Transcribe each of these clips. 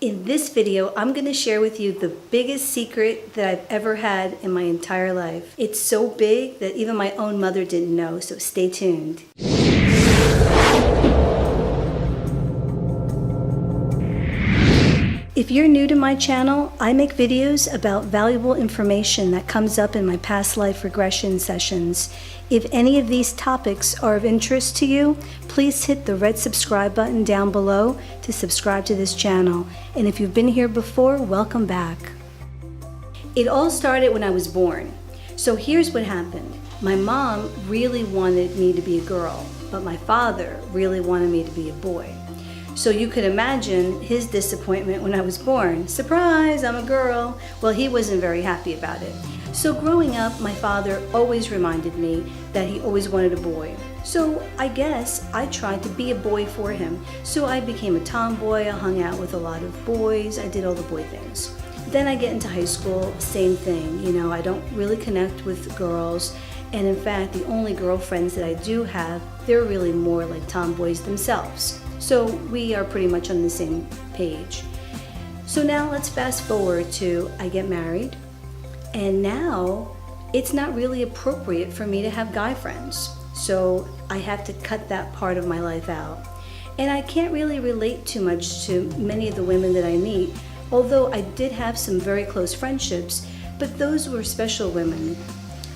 In this video, I'm going to share with you the biggest secret that I've ever had in my entire life. It's so big that even my own mother didn't know, so stay tuned. If you're new to my channel, I make videos about valuable information that comes up in my past life regression sessions. If any of these topics are of interest to you, please hit the red subscribe button down below to subscribe to this channel. And if you've been here before, welcome back. It all started when I was born. So here's what happened. My mom really wanted me to be a girl, but my father really wanted me to be a boy. So you could imagine his disappointment when I was born. Surprise, I'm a girl. Well, he wasn't very happy about it. So growing up, my father always reminded me that he always wanted a boy. So I guess I tried to be a boy for him. So I became a tomboy, I hung out with a lot of boys, I did all the boy things. Then I get into high school, same thing. You know, I don't really connect with girls. And in fact, the only girlfriends that I do have, they're really more like tomboys themselves. So we are pretty much on the same page. So now let's fast forward to I get married, and now it's not really appropriate for me to have guy friends. So I have to cut that part of my life out. And I can't really relate too much to many of the women that I meet, although I did have some very close friendships, but those were special women.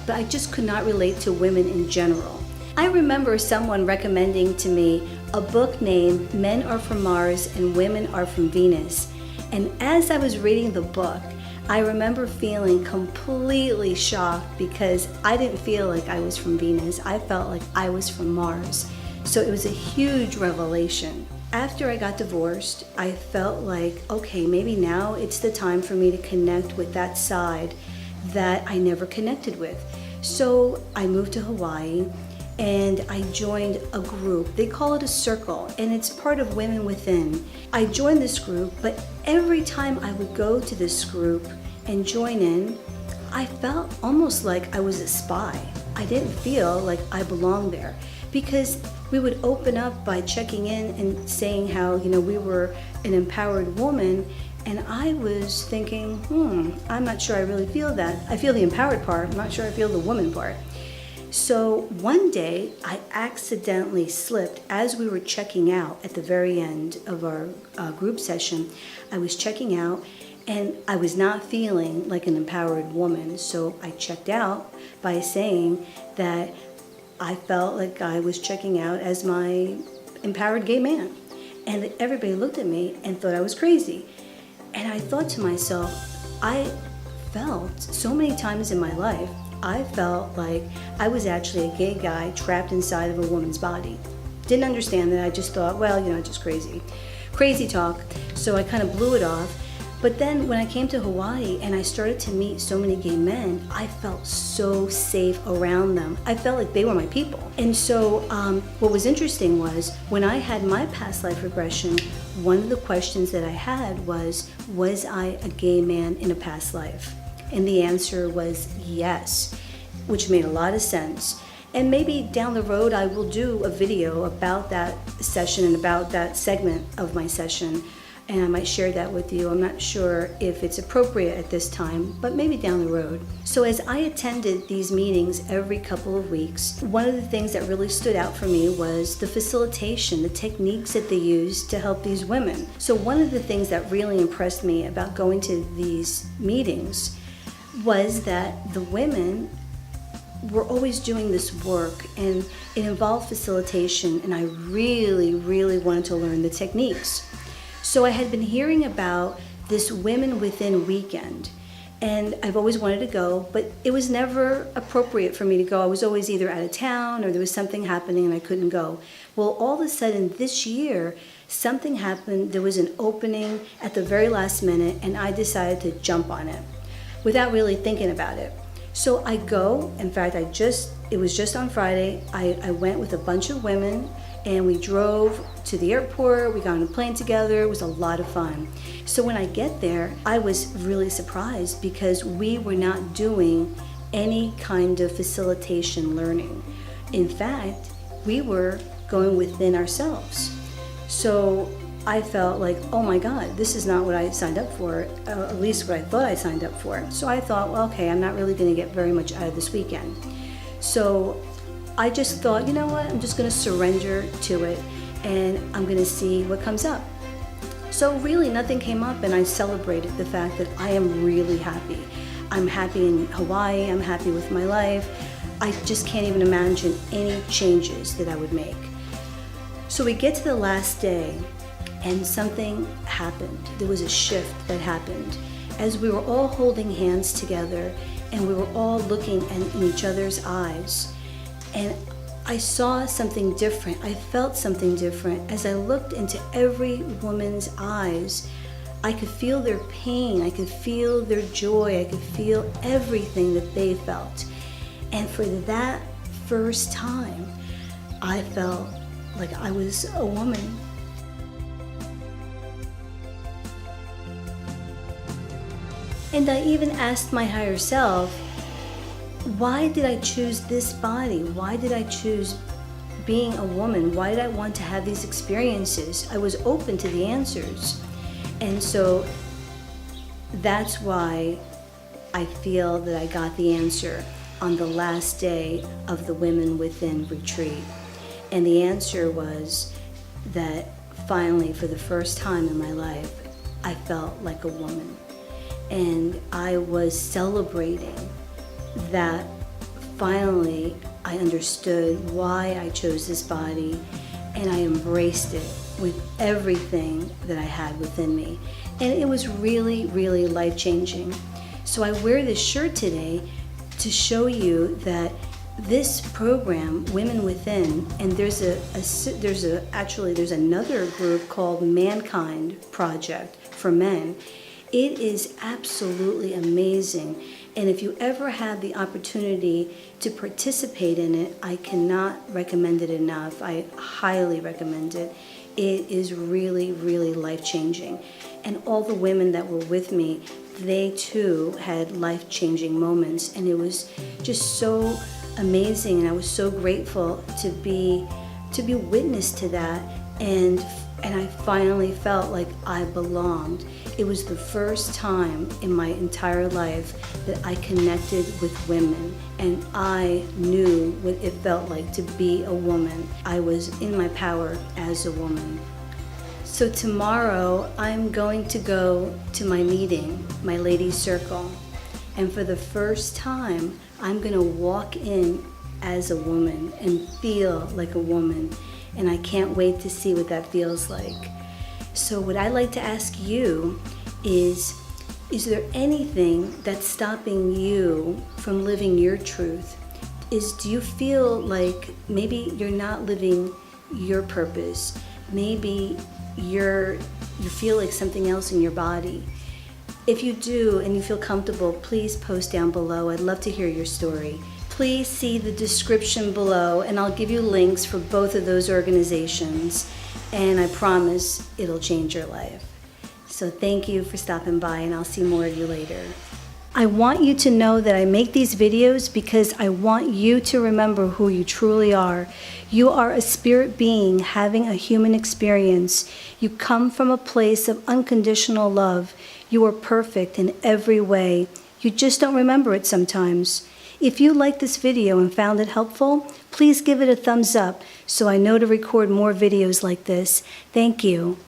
But I just could not relate to women in general. I remember someone recommending to me a book named Men Are From Mars and Women Are From Venus. And as I was reading the book, I remember feeling completely shocked because I didn't feel like I was from Venus. I felt like I was from Mars. So it was a huge revelation. After I got divorced, I felt like, okay, maybe now it's the time for me to connect with that side that I never connected with. So I moved to Hawaii and I joined a group. They call it a circle, and it's part of Women Within. I joined this group, but every time I would go to this group and join in, I felt almost like I was a spy. I didn't feel like I belonged there because we would open up by checking in and saying how, you know, we were an empowered woman. And I was thinking, I'm not sure I really feel that. I feel the empowered part, I'm not sure I feel the woman part. So one day I accidentally slipped as we were checking out at the very end of our group session. I was checking out and I was not feeling like an empowered woman. So I checked out by saying that I felt like I was checking out as my empowered gay man. And everybody looked at me and thought I was crazy. And I thought to myself, I felt so many times in my life, I felt like I was actually a gay guy trapped inside of a woman's body. Didn't understand that. I just thought, well, you know, just crazy talk. So I kind of blew it off. But then when I came to Hawaii and I started to meet so many gay men, I felt so safe around them. I felt like they were my people. And so what was interesting was when I had my past life regression, one of the questions that I had was I a gay man in a past life? And the answer was yes, which made a lot of sense. And maybe down the road I will do a video about that session and about that segment of my session. And I might share that with you. I'm not sure if it's appropriate at this time, but maybe down the road. So as I attended these meetings every couple of weeks, one of the things that really stood out for me was the facilitation, the techniques that they used to help these women. So one of the things that really impressed me about going to these meetings was that the women were always doing this work, and it involved facilitation, and I really, really wanted to learn the techniques. So I had been hearing about this Women Within weekend, and I've always wanted to go, but it was never appropriate for me to go. I was always either out of town or there was something happening and I couldn't go. Well, all of a sudden this year, something happened. There was an opening at the very last minute, and I decided to jump on it without really thinking about it. So I go, in fact, it was just on Friday, I went with a bunch of women and we drove to the airport, we got on a plane together, it was a lot of fun. So when I get there, I was really surprised because we were not doing any kind of facilitation learning. In fact, we were going within ourselves. So I felt like, oh my God, this is not what I signed up for, at least what I thought I signed up for. So I thought, well, okay, I'm not really going to get very much out of this weekend. So I just thought, you know what, I'm just going to surrender to it, and I'm going to see what comes up. So really nothing came up, and I celebrated the fact that I am really happy. I'm happy in Hawaii, I'm happy with my life. I just can't even imagine any changes that I would make. So we get to the last day, and something happened. There was a shift that happened as we were all holding hands together, and we were all looking in each other's eyes. And I saw something different. I felt something different. As I looked into every woman's eyes, I could feel their pain. I could feel their joy. I could feel everything that they felt. And for that first time, I felt like I was a woman. And I even asked my higher self, why did I choose this body? Why did I choose being a woman? Why did I want to have these experiences? I was open to the answers. And so that's why I feel that I got the answer on the last day of the Women Within retreat. And the answer was that finally, for the first time in my life, I felt like a woman. And I was celebrating that finally I understood why I chose this body, and I embraced it with everything that I had within me. And it was really, really life-changing. So I wear this shirt today to show you that this program, Women Within, and there's another group called Mankind Project for Men. It is absolutely amazing. And if you ever have the opportunity to participate in it, I cannot recommend it enough. I highly recommend it. It is really, really life-changing. And all the women that were with me, they too had life-changing moments. And it was just so amazing. And I was so grateful to be witness to that. And I finally felt like I belonged. It was the first time in my entire life that I connected with women, and I knew what it felt like to be a woman. I was in my power as a woman. So tomorrow I'm going to go to my meeting, my ladies' circle, and for the first time I'm going to walk in as a woman and feel like a woman. And I can't wait to see what that feels like. So what I'd like to ask you is there anything that's stopping you from living your truth? Do you feel like maybe you're not living your purpose? Maybe you feel like something else in your body. If you do and you feel comfortable, please post down below. I'd love to hear your story. Please see the description below, and I'll give you links for both of those organizations, and I promise it'll change your life. So thank you for stopping by, and I'll see more of you later. I want you to know that I make these videos because I want you to remember who you truly are. You are a spirit being having a human experience. You come from a place of unconditional love. You are perfect in every way. You just don't remember it sometimes. If you liked this video and found it helpful, please give it a thumbs up so I know to record more videos like this. Thank you.